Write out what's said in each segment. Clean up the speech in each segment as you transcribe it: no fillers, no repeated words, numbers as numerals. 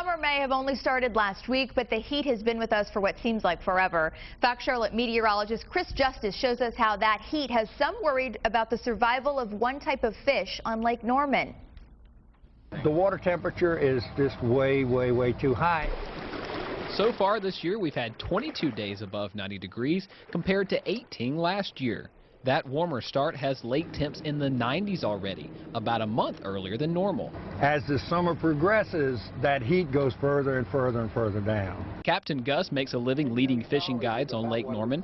Summer may have only started last week, but the heat has been with us for what seems like forever. Fox Charlotte meteorologist Chris Justice shows us how that heat has some worried about the survival of one type of fish on Lake Norman. The water temperature is just way too high. So far this year, we've had 22 days above 90 degrees compared to 18 last year. That warmer start has lake temps in the 90s already, about a month earlier than normal. As the summer progresses, that heat goes further and further down. Captain Gus makes a living leading fishing guides on Lake Norman.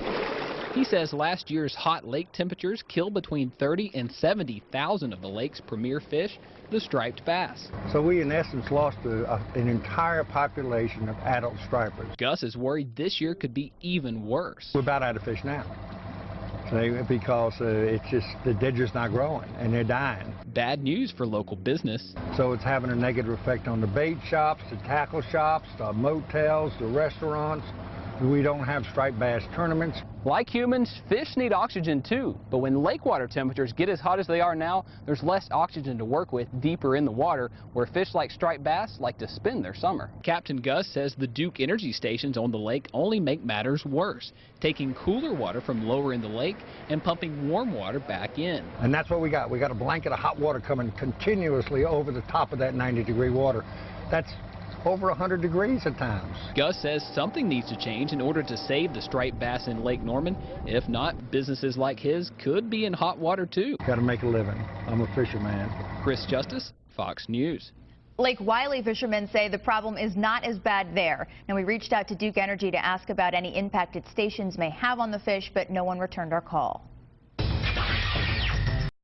He says last year's hot lake temperatures killed between 30 and 70,000 of the lake's premier fish, the striped bass. So we in essence lost an entire population of adult stripers. Gus is worried this year could be even worse. We're about out of fish now. Because it's just, they're just not growing and they're dying. Bad news for local business. So it's having a negative effect on the bait shops, the tackle shops, the motels, the restaurants. We don't have striped bass tournaments. Like humans, fish need oxygen too, but when lake water temperatures get as hot as they are now, there's less oxygen to work with deeper in the water, where fish like striped bass like to spend their summer. Captain Gus says the Duke energy stations on the lake only make matters worse, taking cooler water from lower in the lake and pumping warm water back in. And that's what we got. We got a blanket of hot water coming continuously over the top of that 90-degree water. That's over 100 degrees at times. Gus says something needs to change in order to save the striped bass in Lake Norman. If not, businesses like his could be in hot water too. Got to make a living. I'm a fisherman. Chris Justice, Fox News. Lake Wiley fishermen say the problem is not as bad there. Now, we reached out to Duke Energy to ask about any impact its stations may have on the fish, but no one returned our call.